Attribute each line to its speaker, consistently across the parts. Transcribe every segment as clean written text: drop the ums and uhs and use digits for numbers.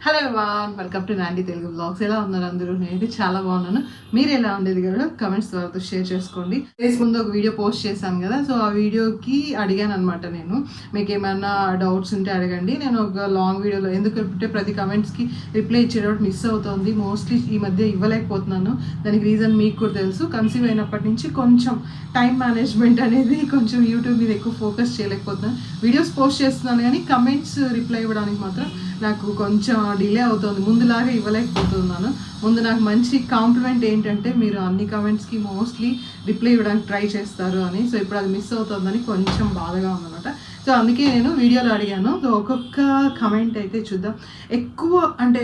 Speaker 1: Hello everyone, welcome to Nandi Telugu blogs. ఎలా ఉన్నారు అందరూ? నేనైతే చాలా బాగున్నాను. మీరు ఎలా ఉండేది కదా కమెంట్స్ ద్వారా షేర్ చేసుకోండి. డేస్ ముందు ఒక వీడియో పోస్ట్ చేశాను కదా, సో ఆ వీడియోకి అడిగాను అనమాట. నేను మీకు ఏమైనా డౌట్స్ ఉంటే అడగండి. నేను ఒక లాంగ్ వీడియోలో ఎందుకంటే ప్రతి కమెంట్స్కి రిప్లై ఇచ్చేటప్పుడు మిస్ అవుతుంది. మోస్ట్లీ ఈ మధ్య ఇవ్వలేకపోతున్నాను. దానికి రీజన్ మీకు కూడా తెలుసు. కన్సీవ్ అయినప్పటి నుంచి కొంచెం టైం మేనేజ్మెంట్ అనేది కొంచెం యూట్యూబ్ మీద ఎక్కువ ఫోకస్ చేయలేకపోతున్నాను. వీడియోస్ పోస్ట్ చేస్తున్నాను కానీ కమెంట్స్ రిప్లై ఇవ్వడానికి మాత్రం నాకు కొంచెం డిలే అవుతుంది. ముందులాగా ఇవ్వలేకపోతున్నాను. ముందు నాకు మంచి కాంప్లిమెంట్ ఏంటంటే మీరు అన్ని కమెంట్స్కి మోస్ట్లీ రిప్లై ఇవ్వడానికి ట్రై చేస్తారు అని. సో ఇప్పుడు అది మిస్ అవుతుందని కొంచెం బాధగా ఉందన్నమాట. సో అందుకే నేను వీడియోలో అడిగాను. సో ఒక్కొక్క కమెంట్ అయితే చూద్దాం. ఎక్కువ అంటే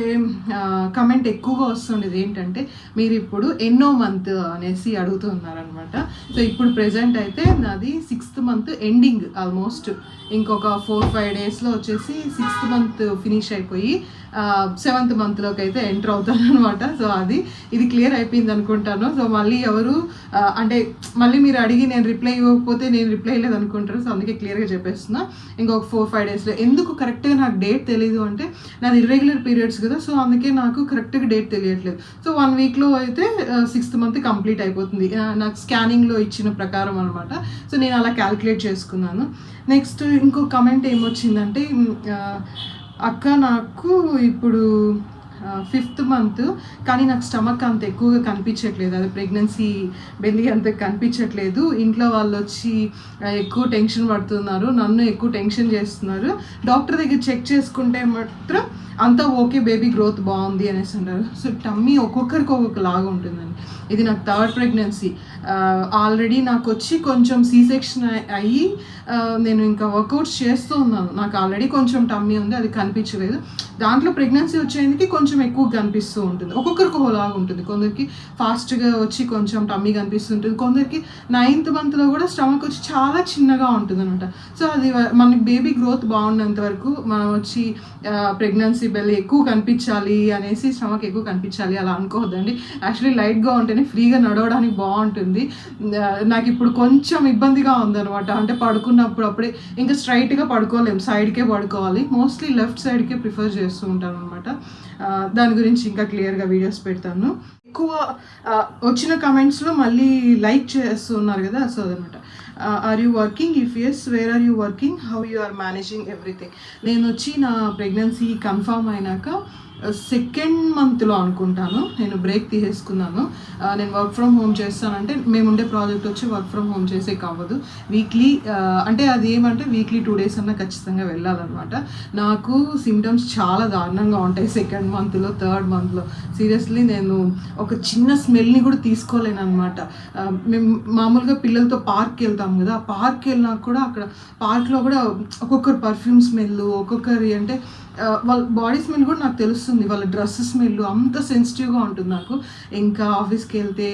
Speaker 1: కమెంట్ ఎక్కువగా వస్తుండేది ఏంటంటే మీరు ఇప్పుడు ఎన్నో మంత్ అనేసి అడుగుతున్నారనమాట. సో ఇప్పుడు ప్రెజెంట్ అయితే నాది 6th మంత్ ఎండింగ్. ఆల్మోస్ట్ ఇంకొక 4-5 డేస్లో వచ్చేసి 6th మంత్ ఫినిష్ అయిపోయి 7th మంత్లోకి అయితే ఎంటర్ అవుతాను అనమాట. సో ఇది క్లియర్ అయిపోయింది అనుకుంటాను. సో మళ్ళీ ఎవరు అంటే మళ్ళీ మీరు అడిగి నేను రిప్లై ఇవ్వకపోతే నేను రిప్లై ఇవ్వలేదు అనుకుంటారు. సో అందుకే క్లియర్గా చెప్పేస్తున్నా. ఇంకొక 4-5 డేస్లో. ఎందుకు కరెక్ట్గా నాకు డేట్ తెలియదు అంటే నాది ఇర్రెగ్యులర్ పీరియడ్స్ కదా, సో అందుకే నాకు కరెక్ట్గా డేట్ తెలియట్లేదు. సో 1 వీక్లో అయితే 6th మంత్ కంప్లీట్ అయిపోతుంది నాకు స్కానింగ్లో ఇచ్చిన ప్రకారం అనమాట. సో నేను అలా క్యాలిక్యులేట్ చేసుకున్నాను. నెక్స్ట్ ఇంకో కమెంట్ ఏమొచ్చిందంటే అక్క నాకు ఇప్పుడు 5th మంత్ కానీ నాకు స్టమక్ అంత ఎక్కువగా కనిపించట్లేదు. అది ప్రెగ్నెన్సీ బెల్లి అంత కనిపించట్లేదు. ఇంట్లో వాళ్ళు వచ్చి ఎక్కువ టెన్షన్ పడుతున్నారు, నన్ను ఎక్కువ టెన్షన్ చేస్తున్నారు. డాక్టర్ దగ్గర చెక్ చేసుకుంటే మాత్రం అంతా ఓకే, బేబీ గ్రోత్ బాగుంది అనేసి అంటారు. సో టమ్మీ ఒక్కొక్కరికి ఒక్కొక్క లాగా ఉంటుందండి. ఇది నాకు 3rd ప్రెగ్నెన్సీ. ఆల్రెడీ నాకు వచ్చి కొంచెం సీసెక్షన్ అయ్యి నేను ఇంకా వర్కౌట్స్ చేస్తూ ఉన్నాను. నాకు ఆల్రెడీ కొంచెం టమ్మీ ఉంది, అది కనిపించలేదు. దాంట్లో ప్రెగ్నెన్సీ వచ్చేందుకు కొంచెం ఎక్కువ కనిపిస్తూ ఉంటుంది. ఒక్కొక్కరికి ఒకలాగా ఉంటుంది. కొందరికి ఫాస్ట్గా వచ్చి కొంచెం టమ్మీ కనిపిస్తుంటుంది. కొందరికి 9th మంత్లో కూడా స్టమక్ వచ్చి చాలా చిన్నగా ఉంటుంది అనమాట. సో అది మనకి బేబీ గ్రోత్ బాగున్నంత వరకు మనం వచ్చి ప్రెగ్నెన్సీ బెల్లి ఎక్కువ కనిపించాలి అనేసి స్టమక్ ఎక్కువ కనిపించాలి అలా అనుకోవద్దండి. యాక్చువల్లీ లైట్గా ఉంటేనే ఫ్రీగా నడవడానికి బాగుంటుంది. నాకు ఇప్పుడు కొంచెం ఇబ్బందిగా ఉందన్నమాట. అంటే పడుకున్నప్పుడు అప్పుడే ఇంకా స్ట్రైట్గా పడుకోలేము, సైడ్కే పడుకోవాలి. మోస్ట్లీ లెఫ్ట్ సైడ్కే ప్రిఫర్ చేస్తూ ఉంటాను అనమాట. దాని గురించి ఇంకా క్లియర్గా వీడియోస్ పెడతాను. ఎక్కువ వచ్చిన కమెంట్స్లో మళ్ళీ లైక్ చేస్తున్నారు కదా, సో అదనమాట. Are you working? If yes, where are you working? How you are managing everything? నేను వచ్చి నా ప్రెగ్నెన్సీ కన్ఫర్మ్ అయినాక 2nd మంత్లో అనుకుంటాను నేను బ్రేక్ తీసేసుకున్నాను. నేను వర్క్ ఫ్రమ్ హోమ్ చేస్తానంటే మేము ఉండే ప్రాజెక్ట్ వచ్చి వర్క్ ఫ్రమ్ హోమ్ చేసే కావదు. వీక్లీ అంటే అది ఏమంటే వీక్లీ 2 days అన్నా ఖచ్చితంగా వెళ్ళాలన్నమాట. నాకు సిమ్టమ్స్ చాలా దారుణంగా ఉంటాయి 2nd మంత్లో 3rd మంత్లో. సీరియస్లీ నేను ఒక చిన్న స్మెల్ని కూడా తీసుకోలేను అనమాట. మేము మామూలుగా పిల్లలతో పార్క్కి వెళ్తాం కదా, ఆ పార్క్కి వెళ్ళినా కూడా అక్కడ పార్క్లో కూడా ఒక్కొక్కరు పర్ఫ్యూమ్ స్మెల్, ఒక్కొక్కరి అంటే వాళ్ళ బాడీ స్మెల్ కూడా నాకు తెలుస్తుంది. వాళ్ళ డ్రెస్ స్మెల్ అంత సెన్సిటివ్గా ఉంటుంది నాకు. ఇంకా ఆఫీస్కి వెళ్తే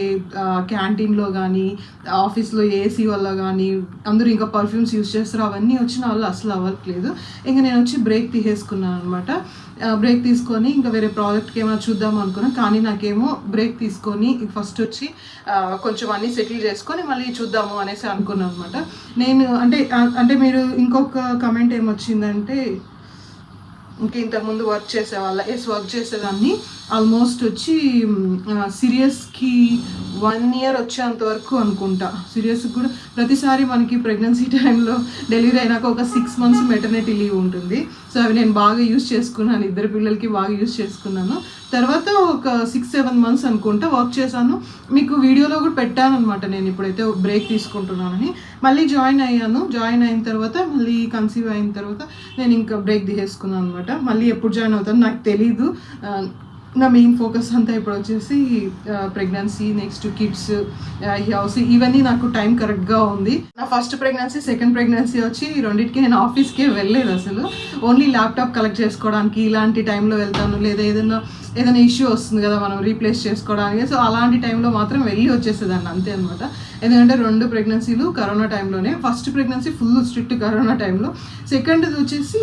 Speaker 1: క్యాంటీన్లో కానీ ఆఫీస్లో ఏసీ వల్ల కానీ అందరూ ఇంకా పర్ఫ్యూమ్స్ యూస్ చేస్తారు. అవన్నీ వచ్చిన వాళ్ళు అసలు అవ్వట్లేదు. ఇంకా నేను వచ్చి బ్రేక్ తీసేసుకున్నాను అనమాట. బ్రేక్ తీసుకొని ఇంకా వేరే ప్రాజెక్ట్కి ఏమైనా చూద్దాం అనుకున్నాను. కానీ నాకేమో బ్రేక్ తీసుకొని ఫస్ట్ వచ్చి కొంచెం అన్నీ సెటిల్ చేసుకొని మళ్ళీ చూద్దాము అనేసి అనుకున్నాను అనమాట. నేను అంటే మీరు ఇంకొక కమెంట్ ఏమొచ్చిందంటే ఇంకా ఇంతకుముందు వర్క్ చేసేవాళ్ళ. వర్క్ చేసేదాన్ని ఆల్మోస్ట్ వచ్చి సీరియస్కి 1 year వచ్చేంత వరకు అనుకుంటా. సీరియస్కి కూడా ప్రతిసారి మనకి ప్రెగ్నెన్సీ టైంలో డెలివరీ అయినాక ఒక 6 months మెటర్నిటీ లీవ్ ఉంటుంది. సో అవి నేను బాగా యూజ్ చేసుకున్నాను, 2 పిల్లలకి బాగా యూజ్ చేసుకున్నాను. తర్వాత ఒక 6-7 months అనుకుంటా వర్క్ చేశాను. మీకు వీడియోలో కూడా పెట్టాను అనమాట నేను ఇప్పుడైతే బ్రేక్ తీసుకుంటున్నానని. మళ్ళీ జాయిన్ అయ్యాను. జాయిన్ అయిన తర్వాత మళ్ళీ కన్సీవ్ అయిన తర్వాత నేను ఇంకా బ్రేక్ తీసేసుకున్నాను అనమాట. మళ్ళీ ఎప్పుడు జాయిన్ అవుతాను నాకు తెలీదు. నా మెయిన్ ఫోకస్ అంతా ఇప్పుడు వచ్చేసి ప్రెగ్నెన్సీ, నెక్స్ట్ కిడ్స్, హౌస్, ఇవన్నీ నాకు టైం కరెక్ట్గా ఉంది. నా ఫస్ట్ ప్రెగ్నెన్సీ, 2nd ప్రెగ్నెన్సీ వచ్చి రెండింటికి నేను ఆఫీస్కే వెళ్ళలేదు అసలు. ఓన్లీ ల్యాప్టాప్ కలెక్ట్ చేసుకోవడానికి ఇలాంటి టైంలో వెళ్తాను. లేదా ఏదైనా ఇష్యూ వస్తుంది కదా మనం రీప్లేస్ చేసుకోవడానికి, సో అలాంటి టైంలో మాత్రం వెళ్ళి వచ్చేసేదాన్ని అంతే అనమాట. ఎందుకంటే 2 ప్రెగ్నెన్సీలు కరోనా టైంలోనే. First pregnancy full strict corona టైంలో. 2nd వచ్చేసి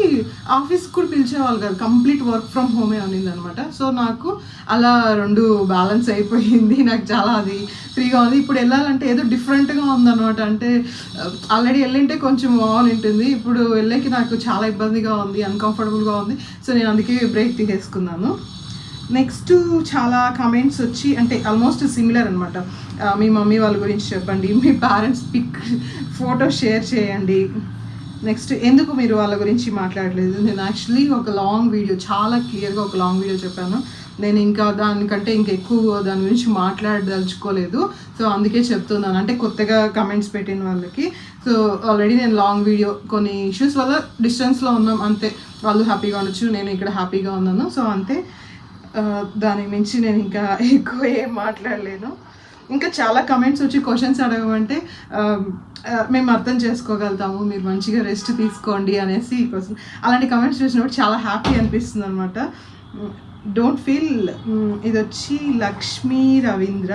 Speaker 1: ఆఫీస్కి కూడా పిలిచేవాళ్ళు కాదు, కంప్లీట్ వర్క్ ఫ్రమ్ హోమే ఉన్నింది అనమాట. సో నాకు నాకు అలా 2 బ్యాలెన్స్ అయిపోయింది. నాకు చాలా అది ఫ్రీగా ఉంది. ఇప్పుడు వెళ్ళాలంటే ఏదో డిఫరెంట్గా ఉందన్నమాట. అంటే ఆల్రెడీ వెళ్ళింటే కొంచెం బాగుంటుంది, ఇప్పుడు వెళ్ళేకి నాకు చాలా ఇబ్బందిగా ఉంది, అన్కంఫర్టబుల్గా ఉంది. సో నేను అందుకే బ్రేక్ తీసేసుకున్నాను. నెక్స్ట్ చాలా కామెంట్స్ వచ్చి అంటే ఆల్మోస్ట్ సిమిలర్ అనమాట. మీ మమ్మీ వాళ్ళ గురించి చెప్పండి, మీ పేరెంట్స్ పిక్ ఫోటో షేర్ చేయండి. నెక్స్ట్ ఎందుకు మీరు వాళ్ళ గురించి మాట్లాడలేదు. నేను యాక్చువల్లీ ఒక లాంగ్ వీడియో, చాలా క్లియర్గా ఒక లాంగ్ వీడియో చెప్పాను. నేను ఇంకా దానికంటే ఇంకా ఎక్కువ దాని గురించి మాట్లాడదలుచుకోలేదు. సో అందుకే చెప్తున్నాను, అంటే కొత్తగా కమెంట్స్ పెట్టిన వాళ్ళకి. సో ఆల్రెడీ నేను లాంగ్ వీడియో, కొన్ని ఇష్యూస్ వల్ల డిస్టెన్స్లో ఉన్నాం అంతే. వాళ్ళు హ్యాపీగా ఉండొచ్చు, నేను ఇక్కడ హ్యాపీగా ఉన్నాను. సో అంతే, దానికి మించి నేను ఇంకా ఎక్కువ ఏం మాట్లాడలేను. ఇంకా చాలా కమెంట్స్ వచ్చి క్వశ్చన్స్ అడగమంటే మేము అర్థం చేసుకోగలుగుతాము, మీరు మంచిగా రెస్ట్ తీసుకోండి అనేసి కోసం అలాంటి కమెంట్స్ చూసినప్పుడు చాలా హ్యాపీ అనిపిస్తుంది అనమాట. డోంట్ ఫీల్, ఇది వచ్చి Lakshmi Ravindra,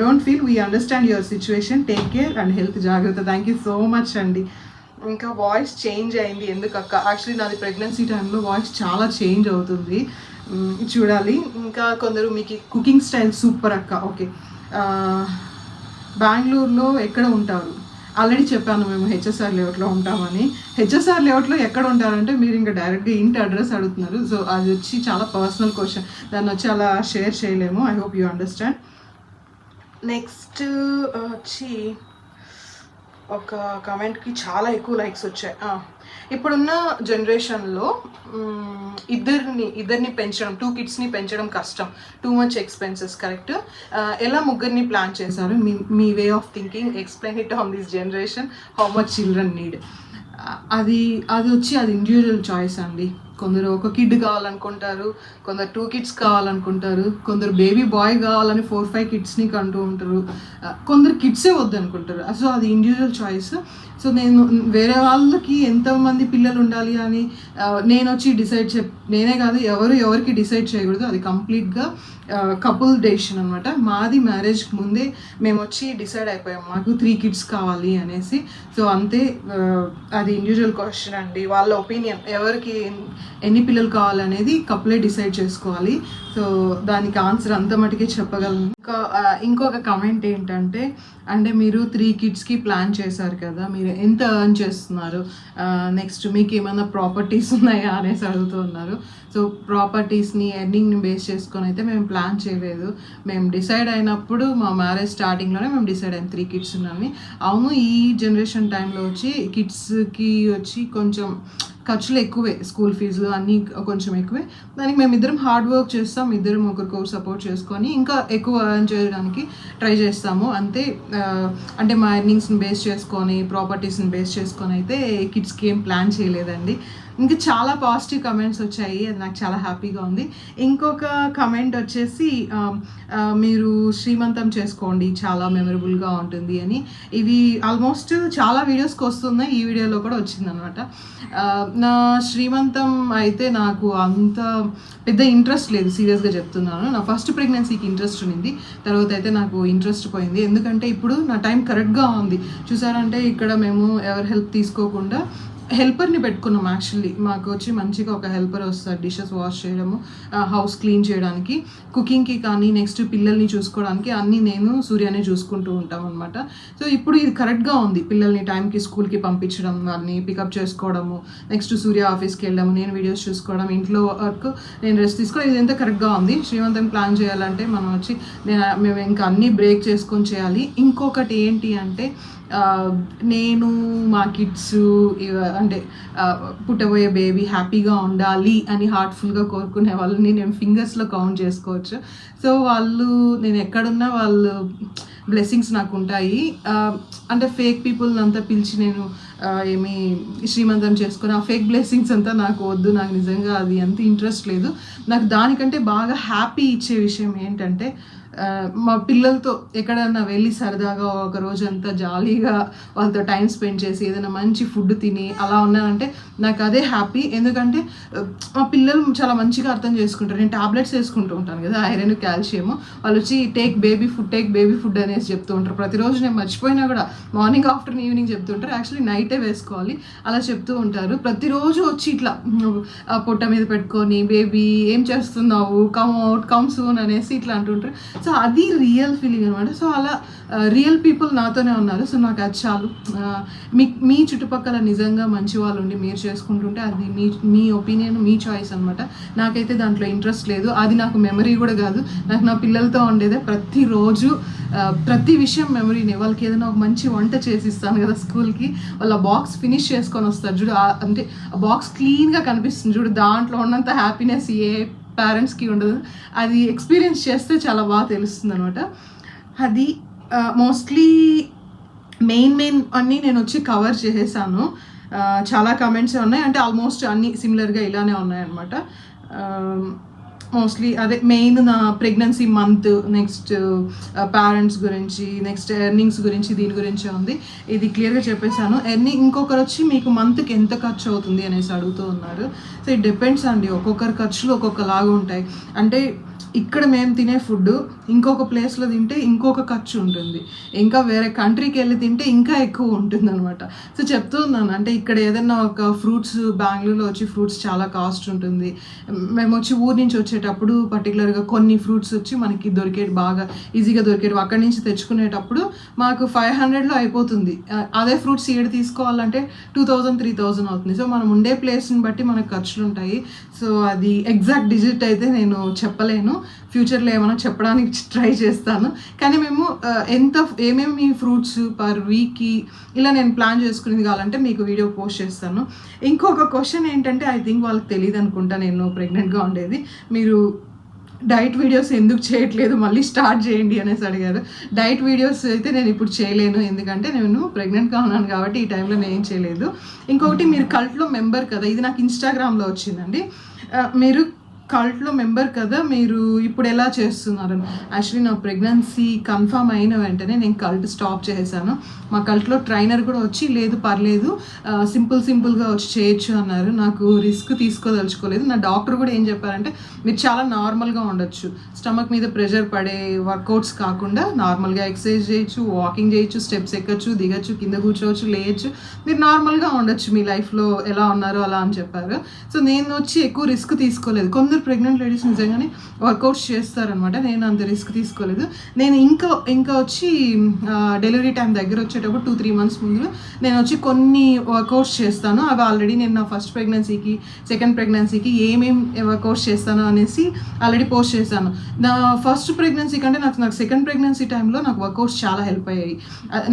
Speaker 1: don't feel, we understand your situation, take care and health జాగ్రత్త. థ్యాంక్ యూ సో మచ్ అండి. ఇంకా వాయిస్ చేంజ్ అయింది ఎందుకు అక్క? యాక్చువల్లీ నాది ప్రెగ్నెన్సీ టైంలో వాయిస్ చాలా చేంజ్ అవుతుంది, చూడాలి. ఇంకా కొందరు మీకు కుకింగ్ స్టైల్ సూపర్ అక్క. ఓకే, బెంగళూరులో ఎక్కడ ఉంటారు? ఆల్రెడీ చెప్పాను, మేము హెచ్ఎస్ఆర్ లేఅవుట్లో ఉంటామని. హెచ్ఎస్ఆర్ లేఅవుట్లో ఎక్కడ ఉంటారంటే మీరు ఇంకా డైరెక్ట్గా ఇంటి అడ్రస్ అడుగుతున్నారు. సో అది వచ్చి చాలా పర్సనల్ క్వశ్చన్, దాన్ని వచ్చి అలా షేర్ చేయలేము. I hope you understand. Next వచ్చి ఒక కమెంట్కి చాలా ఎక్కువ లైక్స్ వచ్చాయి. ఇప్పుడున్న జనరేషన్లో ఇద్దరిని పెంచడం, 2 kidsని పెంచడం కష్టం, టూ మచ్ ఎక్స్పెన్సెస్, కరెక్ట్? ఎలా ముగ్గురిని ప్లాన్ చేశారు? మీ way of thinking, explain it on this generation, how much children need. అది వచ్చి అది ఇండివిజువల్ చాయిస్ అండి. కొందరు ఒక కిడ్ కావాలనుకుంటారు, కొందరు 2 kids కావాలనుకుంటారు, కొందరు బేబీ బాయ్ కావాలని 4-5 kidsని కంటూ ఉంటారు, కొందరు కిడ్సే వద్దనుకుంటారు. సో అది ఇండివిజువల్ చాయిస్. సో నేను వేరే వాళ్ళకి ఎంతమంది పిల్లలు ఉండాలి అని నేను వచ్చి నేనే కాదు, ఎవరికి డిసైడ్ చేయకూడదు. అది కంప్లీట్గా కపుల్ డెసిషన్ అనమాట. మాది మ్యారేజ్కి ముందే మేము వచ్చి డిసైడ్ అయిపోయాం, మాకు 3 kids కావాలి అనేసి. సో అంతే, అది ఇండివిజువల్ క్వశ్చన్ అండి, వాళ్ళ ఒపీనియన్. ఎవరికి ఎన్ని పిల్లలు కావాలనేది కపులే డిసైడ్ చేసుకోవాలి. సో దానికి ఆన్సర్ అంత మటుకే చెప్పగలను. ఇంకొక కమెంట్ ఏంటంటే, అంటే మీరు 3 kidsకి ప్లాన్ చేశారు కదా, మీరు ఎంత ఎర్న్ చేస్తున్నారు, నెక్స్ట్ మీకు ఏమైనా ప్రాపర్టీస్ ఉన్నాయా అనేసి అడుగుతున్నారు. సో ప్రాపర్టీస్ని, ఎర్నింగ్ని బేస్ చేసుకొని అయితే మేము ప్లాన్ చేయలేదు. మేము డిసైడ్ అయినప్పుడు, మా మ్యారేజ్ స్టార్టింగ్లోనే మేము డిసైడ్ అయ్యాం 3 kids ఉన్నాయని. అవును, ఈ జనరేషన్ టైంలో వచ్చి కిడ్స్కి వచ్చి కొంచెం ఖర్చులు ఎక్కువే, స్కూల్ ఫీజులు అన్నీ కొంచెం ఎక్కువే. దానికి మేము ఇద్దరం హార్డ్ వర్క్ చేస్తాం, ఇద్దరం ఒకరికొకరు సపోర్ట్ చేసుకొని ఇంకా ఎక్కువ ఎర్న్ చేయడానికి ట్రై చేస్తాము అంతే. అంటే మా ఎర్నింగ్స్ని బేస్ చేసుకొని, ప్రాపర్టీస్ని బేస్ చేసుకొని అయితే కిడ్స్కి ఏం ప్లాన్ చేయలేదండి. ఇంకా చాలా పాజిటివ్ కమెంట్స్ వచ్చాయి, అది నాకు చాలా హ్యాపీగా ఉంది. ఇంకొక కమెంట్ వచ్చేసి, మీరు శ్రీమంతం చేసుకోండి, చాలా మెమరబుల్గా ఉంటుంది అని. ఇవి ఆల్మోస్ట్ చాలా వీడియోస్కి వస్తున్నాయి, ఈ వీడియోలో కూడా వచ్చిందనమాట. నా శ్రీమంతం అయితే నాకు అంత పెద్ద ఇంట్రెస్ట్ లేదు, సీరియస్గా చెప్తున్నాను. నా ఫస్ట్ ప్రెగ్నెన్సీకి ఇంట్రెస్ట్ ఉంది, తర్వాత అయితే నాకు ఇంట్రెస్ట్ పోయింది. ఎందుకంటే ఇప్పుడు నా టైం కరెక్ట్గా ఉంది. చూసారంటే ఇక్కడ మేము ఎవరి హెల్ప్ తీసుకోకుండా హెల్పర్ని పెట్టుకున్నాం. యాక్చువల్లీ మాకు వచ్చి మంచిగా ఒక హెల్పర్ వస్తారు, డిషెస్ వాష్ చేయడము, హౌస్ క్లీన్ చేయడానికి, కుకింగ్కి కానీ, నెక్స్ట్ పిల్లల్ని చూసుకోవడానికి అన్నీ నేను సూర్యనే చూసుకుంటూ ఉంటాం అనమాట. సో ఇప్పుడు ఇది కరెక్ట్గా ఉంది, పిల్లల్ని టైంకి స్కూల్కి పంపించడం, వాళ్ళని పికప్ చేసుకోవడము, నెక్స్ట్ సూర్య ఆఫీస్కి వెళ్ళడము, నేను వీడియోస్ చూసుకోవడం, ఇంట్లో వర్క్, నేను రెస్ట్ తీసుకోవడం, ఇదంతా కరెక్ట్గా ఉంది. శ్రీమంతం ప్లాన్ చేయాలంటే మనం వచ్చి మేము ఇంకా అన్నీ బ్రేక్ చేసుకొని చేయాలి. ఇంకొకటి ఏంటి అంటే, నేను మా కిడ్స్ అంటే పుట్టబోయే బేబీ హ్యాపీగా ఉండాలి అని హార్ట్ఫుల్గా కోరుకునే వాళ్ళని నేను ఫింగర్స్లో కౌంట్ చేసుకోవచ్చు. సో వాళ్ళు, నేను ఎక్కడున్నా వాళ్ళు బ్లెస్సింగ్స్ నాకు ఉంటాయి. అంటే ఫేక్ పీపుల్ని అంతా పిలిచి నేను ఏమి శ్రీమంతం చేసుకుని ఆ ఫేక్ బ్లెస్సింగ్స్ అంతా నాకు వద్దు, నాకు నిజంగా అది అంత ఇంట్రెస్ట్ లేదు. నాకు దానికంటే బాగా హ్యాపీ ఇచ్చే విషయం ఏంటంటే, మా పిల్లలతో ఎక్కడన్నా వెళ్ళి సరదాగా ఒక రోజు అంతా జాలీగా వాళ్ళతో టైం స్పెండ్ చేసి ఏదైనా మంచి ఫుడ్ తిని అలా ఉన్నానంటే నాకు అదే హ్యాపీ. ఎందుకంటే మా పిల్లలు చాలా మంచిగా అర్థం చేసుకుంటారు. నేను టాబ్లెట్స్ వేసుకుంటూ ఉంటాను కదా, ఐరన్ కాల్షియం. వాళ్ళు వచ్చి టేక్ బేబీ ఫుడ్ అనేసి చెప్తూ ఉంటారు. ప్రతిరోజు నేను మర్చిపోయినా కూడా మార్నింగ్ ఆఫ్టర్నూన్ ఈవినింగ్ చెప్తూ ఉంటారు. యాక్చువల్లీ నైటే వేసుకోవాలి అలా చెప్తూ ఉంటారు. ప్రతిరోజు వచ్చి ఇట్లా పొట్ట మీద పెట్టుకొని బేబీ ఏం చేస్తున్నావు, కమ్ సూన్ అనేసి ఇట్లా అంటుంటారు. సో అది రియల్ ఫీలింగ్ అనమాట. సో అలా రియల్ పీపుల్ నాతోనే ఉన్నారు. సో నాకు అది చాలు. మీ చుట్టుపక్కల నిజంగా మంచి వాళ్ళు ఉండి మీరు చేసుకుంటుంటే అది మీ ఒపీనియన్, మీ చాయిస్ అనమాట. నాకైతే దాంట్లో ఇంట్రెస్ట్ లేదు. అది నాకు మెమరీ కూడా కాదు. నాకు నా పిల్లలతో ఉండేదే ప్రతిరోజు ప్రతి విషయం మెమరీనే. వాళ్ళకి ఏదైనా ఒక మంచి వంట చేసి ఇస్తాను కదా స్కూల్కి, వాళ్ళ బాక్స్ ఫినిష్ చేసుకొని వస్తారు చూడు. అంటే ఆ బాక్స్ క్లీన్గా కనిపిస్తుంది చూడు, దాంట్లో ఉన్నంత హ్యాపీనెస్ ఏ పేరెంట్స్కి ఉండదు. అది ఎక్స్పీరియన్స్ చేస్తే చాలా బాగా తెలుస్తుంది అనమాట. అది మోస్ట్లీ మెయిన్ అన్నీ నేను వచ్చి కవర్ చేసేసాను. చాలా కమెంట్స్ ఉన్నాయి, అంటే ఆల్మోస్ట్ అన్నీ సిమిలర్గా ఇలానే ఉన్నాయన్నమాట. మోస్ట్లీ అదే మెయిన్ నా ప్రెగ్నెన్సీ మంత్, నెక్స్ట్ పేరెంట్స్ గురించి, నెక్స్ట్ ఎర్నింగ్స్ గురించి, దీని గురించే ఉంది. ఇది క్లియర్గా చెప్పేశాను. ఇంకొకరు వచ్చి మీకు మంత్కి ఎంత ఖర్చు అవుతుంది అనేసి అడుగుతూ ఉన్నారు. సో ఇట్ డిపెండ్స్ అండి. ఒక్కొక్కరి ఖర్చులు ఒక్కొక్కలాగా ఉంటాయి. అంటే ఇక్కడ మేము తినే ఫుడ్ ఇంకొక ప్లేస్లో తింటే ఇంకొక ఖర్చు ఉంటుంది, ఇంకా వేరే కంట్రీకి వెళ్ళి తింటే ఇంకా ఎక్కువ ఉంటుంది అనమాట. సో చెప్తూ ఉన్నాను, అంటే ఇక్కడ ఏదైనా ఒక ఫ్రూట్స్, బెంగళూరులో వచ్చి ఫ్రూట్స్ చాలా కాస్ట్ ఉంటుంది. మేము వచ్చి ఊరి నుంచి వచ్చేటప్పుడు పర్టికులర్గా కొన్ని ఫ్రూట్స్ వచ్చి మనకి దొరికేది, బాగా ఈజీగా దొరికేది. అక్కడి నుంచి తెచ్చుకునేటప్పుడు మాకు 500లో అయిపోతుంది. అదే ఫ్రూట్స్ ఈడ తీసుకోవాలంటే 2000, 3000 అవుతుంది. సో మనం ఉండే ప్లేస్ని బట్టి మనకు ఖర్చులు ఉంటాయి. సో అది ఎగ్జాక్ట్ డిజిట్ అయితే నేను చెప్పలేను. ఫ్యూచర్లో ఏమైనా చెప్పడానికి ట్రై చేస్తాను. కానీ మేము ఏమేమి ఫ్రూట్స్ పర్ వీక్కి ఇలా నేను ప్లాన్ చేసుకునేది కావాలంటే మీకు వీడియో పోస్ట్ చేస్తాను. ఇంకొక క్వశ్చన్ ఏంటంటే, ఐ థింక్ వాళ్ళకి తెలియదు అనుకుంటా నేను ప్రెగ్నెంట్గా ఉండేది. మీరు డైట్ వీడియోస్ ఎందుకు చేయట్లేదు, మళ్ళీ స్టార్ట్ చేయండి అనేసి అడిగారు. డైట్ వీడియోస్ అయితే నేను ఇప్పుడు చేయలేను, ఎందుకంటే నేను ప్రెగ్నెంట్గా ఉన్నాను కాబట్టి ఈ టైంలో నేను ఏం చేయలేదు. ఇంకొకటి, మీరు కల్ట్లో మెంబర్ కదా, ఇది నాకు ఇన్స్టాగ్రామ్లో వచ్చిందండి. మీరు కల్ట్లో మెంబర్ కదా, మీరు ఇప్పుడు ఎలా చేస్తున్నారని. యాక్చువల్లీ నా ప్రెగ్నెన్సీ కన్ఫర్మ్ అయిన వెంటనే నేను కల్ట్ స్టాప్ చేశాను. మా కల్ట్లో ట్రైనర్ కూడా వచ్చి లేదు పర్లేదు సింపుల్గా వచ్చి చేయొచ్చు అన్నారు. నాకు రిస్క్ తీసుకోదలుచుకోలేదు. నా డాక్టర్ కూడా ఏం చెప్పారంటే, మీరు చాలా నార్మల్గా ఉండొచ్చు, స్టమక్ మీద ప్రెషర్ పడే వర్కౌట్స్ కాకుండా నార్మల్గా ఎక్సర్సైజ్ చేయొచ్చు, వాకింగ్ చేయొచ్చు, స్టెప్స్ ఎక్కచ్చు, దిగచ్చు, కింద కూర్చోవచ్చు, లేయచ్చు, మీరు నార్మల్గా ఉండొచ్చు, మీ లైఫ్లో ఎలా ఉన్నారో అలా అని చెప్పారు. సో నేను వచ్చి ఎక్కువ రిస్క్ తీసుకోలేదు. కొందరు ప్రెగ్నెంట్ లేడీస్ నిజంగానే వర్కౌట్స్ చేస్తారనమాట. నేను అంత రిస్క్ తీసుకోలేదు. నేను ఇంకా వచ్చి డెలివరీ టైం దగ్గర వచ్చేటప్పుడు 2-3 months ముందు నేను వచ్చి కొన్ని వర్కౌట్స్ చేస్తాను. అవి ఆల్రెడీ నేను నా ఫస్ట్ ప్రెగ్నెన్సీకి, సెకండ్ ప్రెగ్నెన్సీకి ఏమేమి వర్కౌట్స్ చేస్తాను అనేసి ఆల్రెడీ పోస్ట్ చేశాను. నా ఫస్ట్ ప్రెగ్నెన్సీ కంటే నాకు సెకండ్ ప్రెగ్నెన్సీ టైంలో నాకు వర్కౌట్స్ చాలా హెల్ప్ అయ్యాయి.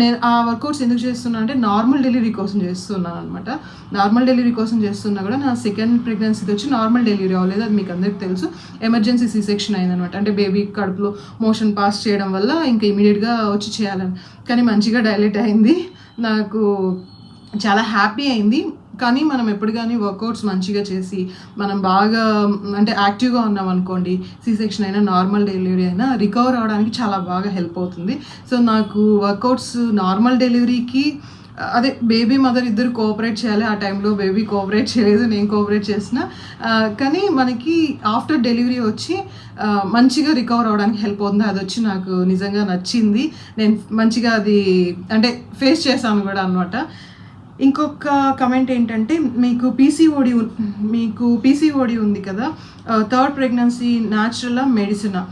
Speaker 1: నేను ఆ వర్కౌట్స్ ఎందుకు చేస్తున్నా అంటే నార్మల్ డెలివరీ కోసం చేస్తున్నాను అనమాట. నార్మల్ డెలివరీ కోసం చేస్తున్నా కూడా నా సెకండ్ ప్రెగ్నెన్సీకి వచ్చి నార్మల్ డెలివరీ అవ్వలేదు, అది మీకు అందరికీ తెలుసు. ఎమర్జెన్సీ C-section అయిందనమాట. అంటే బేబీ కడుపులో మోషన్ పాస్ చేయడం వల్ల ఇంకా ఇమీడియట్గా వచ్చి చేయాలని. కానీ మంచిగా డైలేట్ అయింది, నాకు చాలా హ్యాపీ అయింది. కానీ మనం ఎప్పుడు కానీ వర్కౌట్స్ మంచిగా చేసి మనం బాగా అంటే యాక్టివ్గా ఉన్నాం అనుకోండి, C-section అయినా నార్మల్ డెలివరీ అయినా రికవర్ అవడానికి చాలా బాగా హెల్ప్ అవుతుంది. సో నాకు వర్కౌట్స్ నార్మల్ డెలివరీకి అదే బేబీ మదర్ ఇద్దరు కోఆపరేట్ చేయాలి. ఆ టైంలో బేబీ కోఆపరేట్ చేయలేదు, నేను కోఆపరేట్ చేసిన. కానీ మనకి ఆఫ్టర్ డెలివరీ వచ్చి మంచిగా రికవర్ అవడానికి హెల్ప్ అవుతుంది. అది వచ్చి నాకు నిజంగా నచ్చింది. నేను మంచిగా అది అంటే ఫేస్ చేశాను కూడా అనమాట. ఇంకొక కమెంట్ ఏంటంటే, మీకు పీసీఓడి ఉంది కదా, థర్డ్ ప్రెగ్నెన్సీ న్యాచురలా మెడిసినా?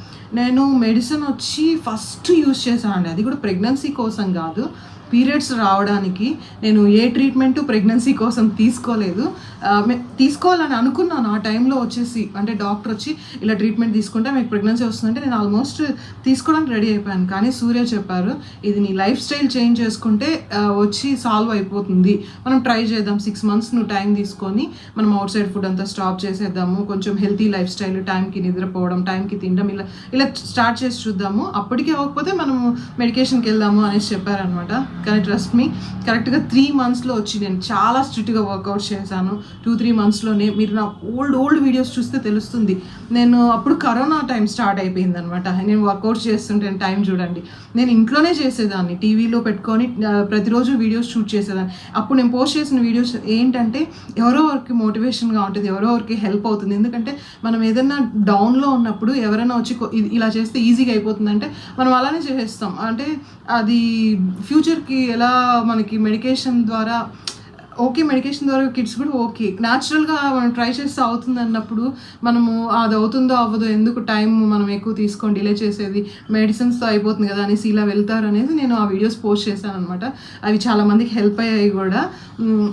Speaker 1: నేను మెడిసిన్ వచ్చి ఫస్ట్ యూజ్ చేశానండి. అది కూడా ప్రెగ్నెన్సీ కోసం కాదు, పీరియడ్స్ రావడానికి. నేను ఏ ట్రీట్మెంటు ప్రెగ్నెన్సీ కోసం తీసుకోలేదు. తీసుకోవాలని అనుకున్నాను ఆ టైంలో వచ్చేసి, అంటే డాక్టర్ వచ్చి ఇలా ట్రీట్మెంట్ తీసుకుంటే మీకు ప్రెగ్నెన్సీ వస్తుందంటే నేను ఆల్మోస్ట్ తీసుకోవడానికి రెడీ అయిపోయాను. కానీ సూర్య చెప్పారు, ఇది నీ లైఫ్ స్టైల్ చేంజ్ చేసుకుంటే వచ్చి సాల్వ్ అయిపోతుంది, మనం ట్రై చేద్దాం, 6 months నువ్వు టైం తీసుకొని మనం అవుట్ సైడ్ ఫుడ్ అంతా స్టాప్ చేసేద్దాము, కొంచెం హెల్తీ లైఫ్ స్టైల్, టైంకి నిద్రపోవడం, టైంకి తినడం, ఇలా స్టార్ట్ చేసి చూద్దాము, అప్పటికే అవ్వకపోతే మనము మెడికేషన్కి వెళ్దాము అనేసి చెప్పారనమాట. కానీ ట్రస్ట్ మీ కరెక్ట్గా 3 monthsలో వచ్చి నేను చాలా స్ట్రిక్ట్గా వర్కౌట్ చేశాను. 2-3 monthsలోనే మీరు నా ఓల్డ్ వీడియోస్ చూస్తే తెలుస్తుంది. నేను అప్పుడు కరోనా టైం స్టార్ట్ అయిపోయింది అనమాట. నేను వర్కౌట్ చేస్తుంటే టైం చూడండి, నేను ఇంట్లోనే చేసేదాన్ని, టీవీలో పెట్టుకొని ప్రతిరోజు వీడియోస్ షూట్ చేసేదాన్ని. అప్పుడు నేను పోస్ట్ చేసిన వీడియోస్ ఏంటంటే ఎవరో ఒకరికి మోటివేషన్గా ఉంటుంది, ఎవరో ఒకరికి హెల్ప్ అవుతుంది. ఎందుకంటే మనం ఏదైనా డౌన్లో ఉన్నప్పుడు ఎవరైనా వచ్చి ఇలా చేస్తే ఈజీగా అయిపోతుందంటే మనం అలానే చేసేస్తాం. అంటే అది ఫ్యూచర్కి ఎలా మనకి మెడికేషన్ ద్వారా కిడ్స్ కూడా ఓకే, న్యాచురల్గా మనం ట్రై చేస్తే అవుతుంది అన్నప్పుడు మనము అది అవుతుందో అవ్వదో ఎందుకు టైం మనం ఎక్కువ తీసుకొని డిలే చేసేది, మెడిసిన్స్తో అయిపోతుంది కదా అనేసి ఇలా వెళ్తారు అనేది నేను ఆ వీడియోస్ పోస్ట్ చేశాను అనమాట. అవి చాలామందికి హెల్ప్ అయ్యాయి కూడా.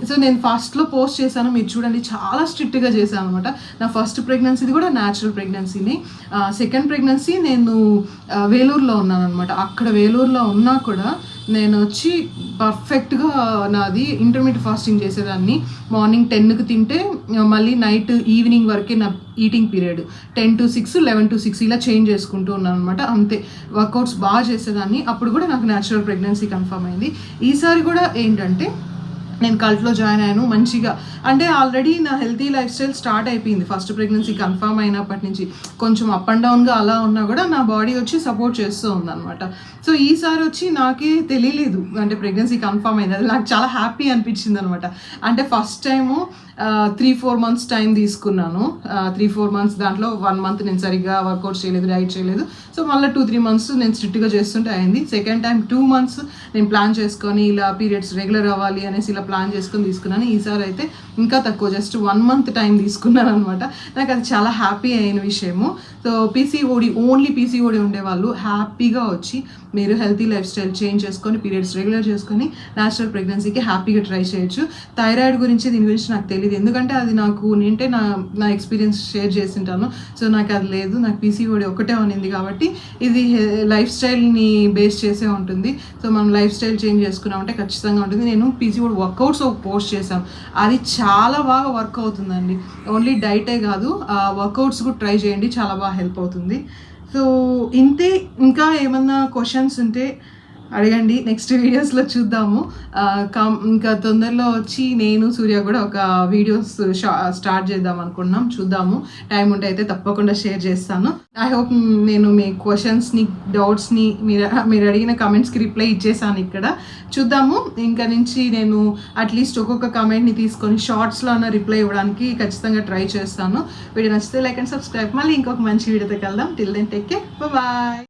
Speaker 1: సో నేను ఫస్ట్లో పోస్ట్ చేశాను, మీరు చూడండి చాలా స్ట్రిక్ట్గా చేశాను అనమాట. నా ఫస్ట్ ప్రెగ్నెన్సీది కూడా న్యాచురల్ ప్రెగ్నెన్సీని. సెకండ్ ప్రెగ్నెన్సీ నేను వేలూరులో ఉన్నాను అనమాట. అక్కడ వేలూరులో ఉన్నా కూడా నేను వచ్చి పర్ఫెక్ట్గా నాది ఇంటర్మీడియట్ ఫాస్టింగ్ చేసేదాన్ని. మార్నింగ్ 10కి తింటే మళ్ళీ నైట్ ఈవినింగ్ వరకే నా ఈటింగ్ పీరియడ్. 10 to 6, 11 to 6 ఇలా చేంజ్ చేసుకుంటూ ఉన్నాను అనమాట. అంతే, వర్కౌట్స్ బాగా చేసేదాన్ని. అప్పుడు కూడా నాకు న్యాచురల్ ప్రెగ్నెన్సీ కన్ఫర్మ్ అయింది. ఈసారి కూడా ఏంటంటే నేను కల్ట్లో జాయిన్ అయ్యాను మంచిగా. అంటే ఆల్రెడీ నా హెల్తీ లైఫ్ స్టైల్ స్టార్ట్ అయిపోయింది ఫస్ట్ ప్రెగ్నెన్సీ కన్ఫర్మ్ అయినప్పటి నుంచి. కొంచెం అప్ అండ్ డౌన్గా అలా ఉన్నా కూడా నా బాడీ వచ్చి సపోర్ట్ చేస్తూ ఉందన్నమాట. సో ఈసారి వచ్చి నాకే తెలియలేదు అంటే ప్రెగ్నెన్సీ కన్ఫర్మ్ అయింది. అది నాకు చాలా హ్యాపీ అనిపించింది అనమాట. అంటే ఫస్ట్ టైము 3-4 months టైం తీసుకున్నాను. 3-4 months దాంట్లో 1 month నేను సరిగ్గా వర్కౌట్ చేయలేదు, డైట్ చేయలేదు. సో మళ్ళీ 2-3 months నేను స్ట్రిక్ట్గా చేస్తుంటే అయింది. సెకండ్ టైం 2 months నేను ప్లాన్ చేసుకొని ఇలా పీరియడ్స్ రెగ్యులర్ అవ్వాలి అనేసి ఇలా ప్లాన్ చేసుకొని తీసుకున్నాను. ఈసారి అయితే ఇంకా తక్కువ, జస్ట్ 1 month టైం తీసుకున్నాను అనమాట. నాకు అది చాలా హ్యాపీ అయిన విషయము. సో ఓన్లీ పీసీఓడి ఉండేవాళ్ళు హ్యాపీగా వచ్చి మీరు హెల్తీ లైఫ్ స్టైల్ చేంజ్ చేసుకొని పీరియడ్స్ రెగ్యులర్ చేసుకొని న్యాచురల్ ప్రెగ్నెన్సీకి హ్యాపీగా ట్రై చేయొచ్చు. థైరాయిడ్ గురించి దీని గురించి నాకు తెలియదు, ఎందుకంటే అది నాకు నేంటే నా ఎక్స్పీరియన్స్ షేర్ చేసింటాను. సో నాకు అది లేదు, నాకు పీసీఓడి ఒకటే ఉన్నింది కాబట్టి ఇది లైఫ్ స్టైల్ని బేస్ చేసే ఉంటుంది. సో మనం లైఫ్ స్టైల్ చేంజ్ చేసుకున్నామంటే ఖచ్చితంగా ఉంటుంది. నేను పీసీఓడి వర్కౌట్స్ పోస్ట్ చేశాను, అది చాలా బాగా వర్క్ అవుతుందండి. ఓన్లీ డైటే కాదు, వర్కౌట్స్ కూడా ట్రై చేయండి, చాలా బాగా హెల్ప్ అవుతుంది. సో ఇంతే. ఇంకా ఏమన్నా క్వశ్చన్స్ ఉంటే అడగండి, నెక్స్ట్ వీడియోస్లో చూద్దాము. ఇంకా తొందరలో వచ్చి నేను సూర్య కూడా ఒక వీడియోస్ స్టార్ట్ చేద్దాం అనుకుంటున్నాం, చూద్దాము. టైం ఉంటే అయితే తప్పకుండా షేర్ చేస్తాను. ఐ హోప్ నేను మీ క్వశ్చన్స్ని, డౌట్స్ని మీరు అడిగిన కమెంట్స్కి రిప్లై ఇచ్చేసాను ఇక్కడ. చూద్దాము, ఇంకా నుంచి నేను అట్లీస్ట్ ఒక్కొక్క కమెంట్ని తీసుకొని షార్ట్స్లో అన్న రిప్లై ఇవ్వడానికి ఖచ్చితంగా ట్రై చేస్తాను. వీడియో నచ్చితే లైక్ అండ్ సబ్స్క్రైబ్. మళ్ళీ ఇంకొక మంచి వీడియోతో కలుద్దాం. Till then take care, bye.